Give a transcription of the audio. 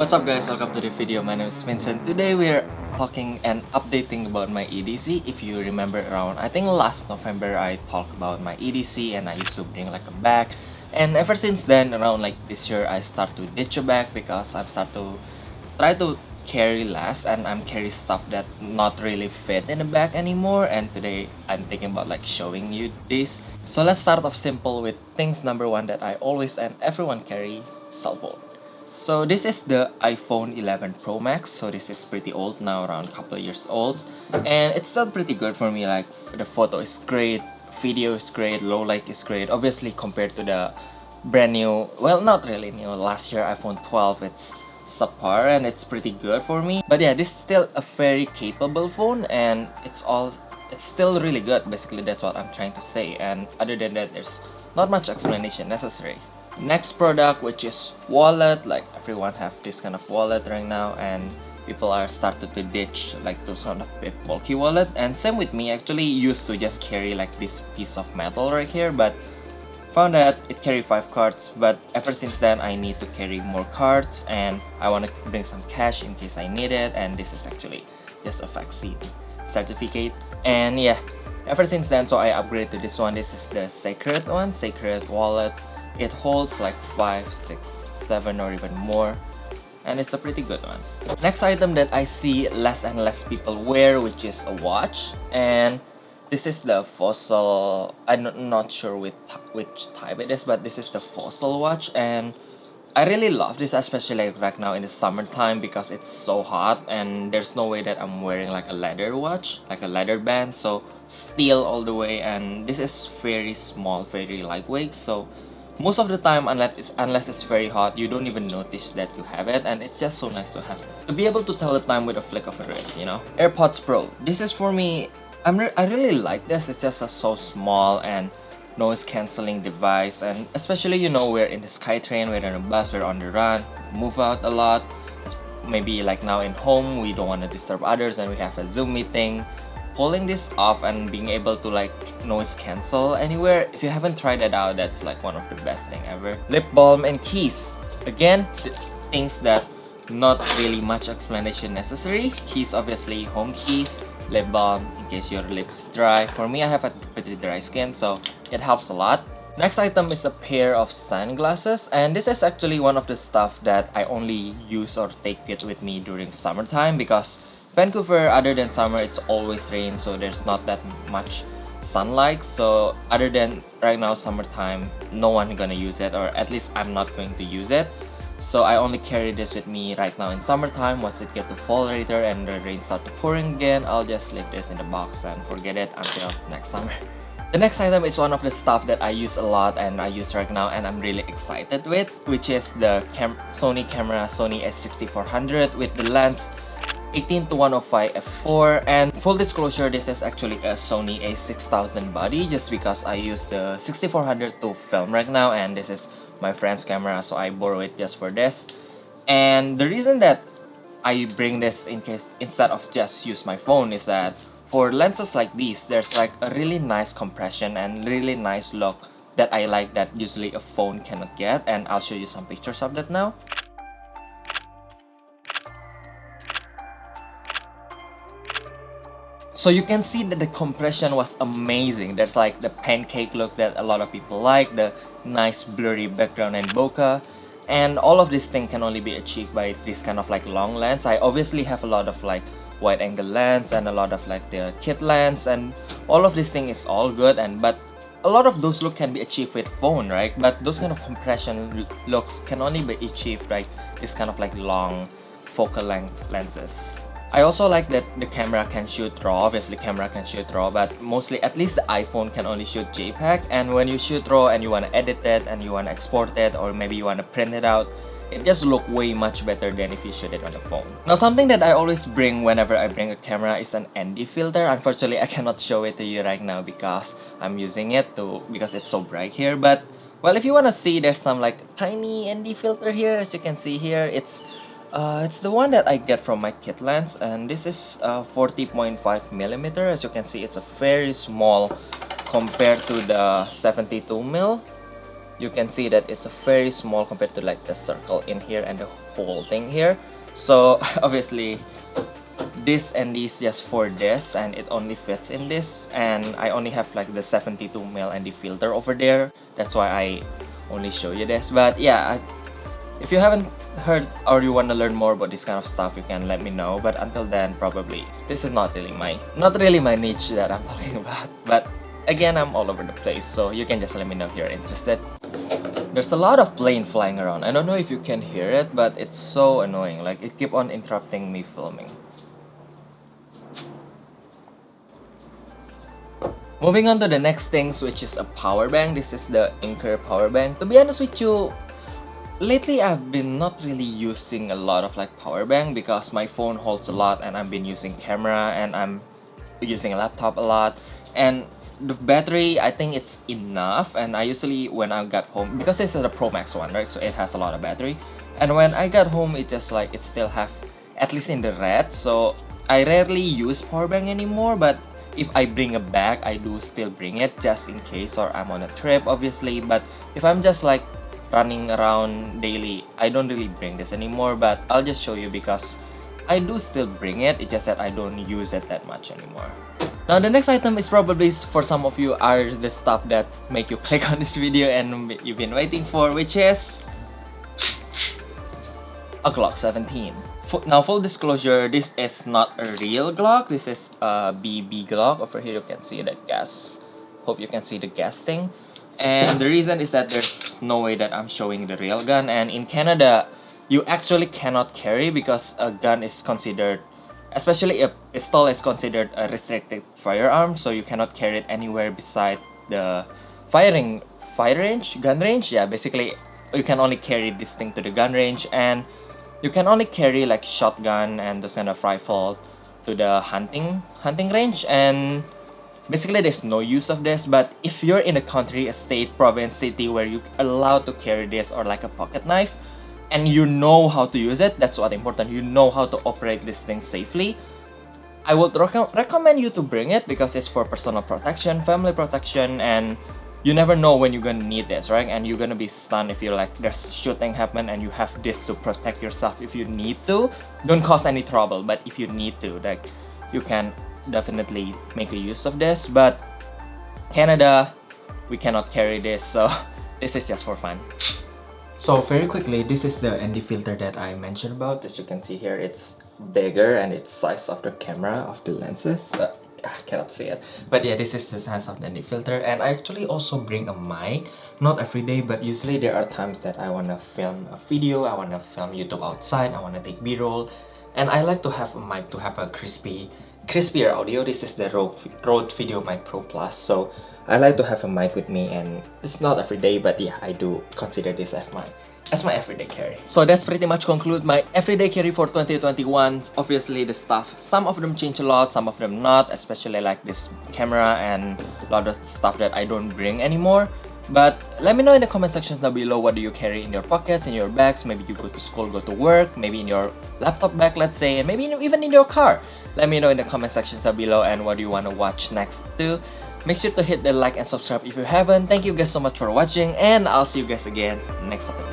What's up guys, welcome to the video. My name is Vincent. Today we're talking and updating about my EDC. If you remember around, I think last November I talked about my EDC and I used to bring like a bag. And ever since then, around like this year, I start to ditch a bag because I start to try to carry less and I'm carry stuff that not really fit in the bag anymore. And today I'm thinking about like showing you this. So let's start off simple with things number one that I always and everyone carry: cell phone. So this is the iPhone 11 Pro Max. So this is pretty old now, around a couple of years old, and it's still pretty good for me. Like the photo is great, video is great, low light is great. Obviously compared to the brand new, well, not really new, last year iPhone 12, it's subpar and it's pretty good for me. But yeah, this is still a very capable phone and it's still really good. Basically that's what I'm trying to say, and other than that there's not much explanation necessary. Next product, which is wallet. Like everyone have this kind of wallet right now, and people are started to ditch like those kind of big bulky wallet. And same with me, actually used to just carry like this piece of metal right here, but found that it carry 5 cards. But ever since then I need to carry more cards and I want to bring some cash in case I need it. And this is actually just a vaccine certificate. And yeah, ever since then, so I upgraded to this one. This is the SECRID one, SECRID wallet. It holds like 5, 6, 7 or even more, and it's a pretty good one. Next item that I see less and less people wear, which is a watch, and this is the Fossil. I'm not sure which type it is, but this is the Fossil watch, and I really love this, especially like right now in the summertime because it's so hot and there's no way that I'm wearing like a leather watch, like a leather band. So steel all the way, and this is very small, very lightweight, so most of the time, unless it's very hot, you don't even notice that you have it, and it's just so nice to have it. To be able to tell the time with a flick of a wrist, you know? AirPods Pro. This is for me, I really like this. It's just a so small and noise cancelling device, and especially, you know, we're in the SkyTrain, we're in a bus, we're on the run, move out a lot. Maybe like now in home, we don't want to disturb others and we have a Zoom meeting. Pulling this off and being able to like noise cancel anywhere, if you haven't tried it out, that's like one of the best thing ever. Lip balm and keys. Again, things that not really much explanation necessary. Keys, obviously home keys. Lip balm in case your lips dry. For me, I have a pretty dry skin, so it helps a lot. Next item is a pair of sunglasses, and this is actually one of the stuff that I only use or take it with me during summertime, because Vancouver, other than summer, it's always rain, so there's not that much sunlight. So other than right now summertime, no one gonna use it, or at least I'm not going to use it. So I only carry this with me right now in summertime. Once it get to fall later and the rain start to pouring again, I'll just leave this in the box and forget it until next summer. The next item is one of the stuff that I use a lot and I use right now and I'm really excited with, which is the Sony camera, Sony a6400 with the lens 18-105 f4. And full disclosure, this is actually a Sony a6000 body, just because I use the 6400 to film right now, and this is my friend's camera, so I borrow it just for this. And the reason that I bring this in case instead of just use my phone is that for lenses like these, there's like a really nice compression and really nice look that I like that usually a phone cannot get, and I'll show you some pictures of that now. So you can see that the compression was amazing. There's like the pancake look that a lot of people like, the nice blurry background and bokeh, and all of this thing can only be achieved by this kind of like long lens. I obviously have a lot of like wide angle lens and a lot of like the kit lens, and all of this thing is all good, but a lot of those look can be achieved with phone, right? But those kind of compression looks can only be achieved like this kind of like long focal length lenses. I also like that the camera can shoot RAW. Obviously camera can shoot RAW, but mostly at least the iPhone can only shoot JPEG, and when you shoot RAW and you want to edit it and you want to export it, or maybe you want to print it out, it just look way much better than if you shoot it on the phone. Now something that I always bring whenever I bring a camera is an ND filter. Unfortunately I cannot show it to you right now because I'm using it because it's so bright here, but well, if you want to see, there's some like tiny ND filter here. As you can see here, it's the one that I get from my kit lens, and this is 40.5mm. As you can see, it's a very small compared to the 72mm. you can see that it's a very small compared to like the circle in here and the whole thing here. So obviously this and this just for this, and it only fits in this, and I only have like the 72mm and the filter over there. That's why I only show you this. But yeah, if you haven't heard or you want to learn more about this kind of stuff, you can let me know. But until then, probably this is not really my niche that I'm talking about. But again, I'm all over the place, so you can just let me know if you're interested. There's a lot of plane flying around. I don't know if you can hear it, but it's so annoying. Like, it keep on interrupting me filming. Moving on to the next things, which is a power bank. This is the ANKER power bank. To be honest with you, lately I've been not really using a lot of like power bank because my phone holds a lot, and I've been using camera, and I'm using a laptop a lot, and the battery, I think it's enough. And I usually, when I got home, because this is a Pro Max one, right, so it has a lot of battery, and when I got home, it just like, it still have, at least in the red, so I rarely use power bank anymore. But if I bring a bag, I do still bring it just in case, or I'm on a trip obviously. But if I'm just like running around daily, I don't really bring this anymore. But I'll just show you because I do still bring it, it's just that I don't use it that much anymore. Now the next item is probably, for some of you, are the stuff that make you click on this video and you've been waiting for, which is a Glock 17. Now, full disclosure, this is not a real Glock. This is a BB Glock. Over here you can see the gas. Hope you can see the gas thing. And the reason is that there's no way that I'm showing the real gun. And in Canada, you actually cannot carry because a gun is considered, especially a pistol, is considered a restricted firearm. So you cannot carry it anywhere beside the gun range. Yeah, basically you can only carry this thing to the gun range, and you can only carry like shotgun and those kind of rifle to the hunting range. And basically there's no use of this. But if you're in a country, a state, province, city where you're allowed to carry this, or like a pocket knife, and you know how to use it, that's what's important. You know how to operate this thing safely, I would recommend you to bring it, because it's for personal protection, family protection, and you never know when you're gonna need this, right? And you're gonna be stunned if you're like, there's shooting happen and you have this to protect yourself. If you need to, don't cause any trouble, but if you need to, like, you can definitely make a use of this. But Canada, we cannot carry this, so this is just for fun. So very quickly, this is the ND filter that I mentioned about. As you can see here, it's bigger and it's size of the camera, of the lenses. I cannot see it, but yeah, this is the size of the ND filter. And I actually also bring a mic, not every day, but usually there are times that I want to film a video, I want to film YouTube outside, I want to take b-roll, and I like to have a mic to have a crispier audio. This is the Rode Video Mic Pro Plus, so I like to have a mic with me, and it's not every day, but yeah, I do consider this as my everyday carry. So that's pretty much conclude my everyday carry for 2021. Obviously the stuff, some of them change a lot, some of them not, especially like this camera and a lot of stuff that I don't bring anymore. But let me know in the comment section down below, what do you carry in your pockets, in your bags? Maybe you go to school, go to work, maybe in your laptop bag, let's say, and maybe even in your car. Let me know in the comment section down below, and what do you want to watch next too. Make sure to hit the like and subscribe if you haven't. Thank you guys so much for watching, and I'll see you guys again next time.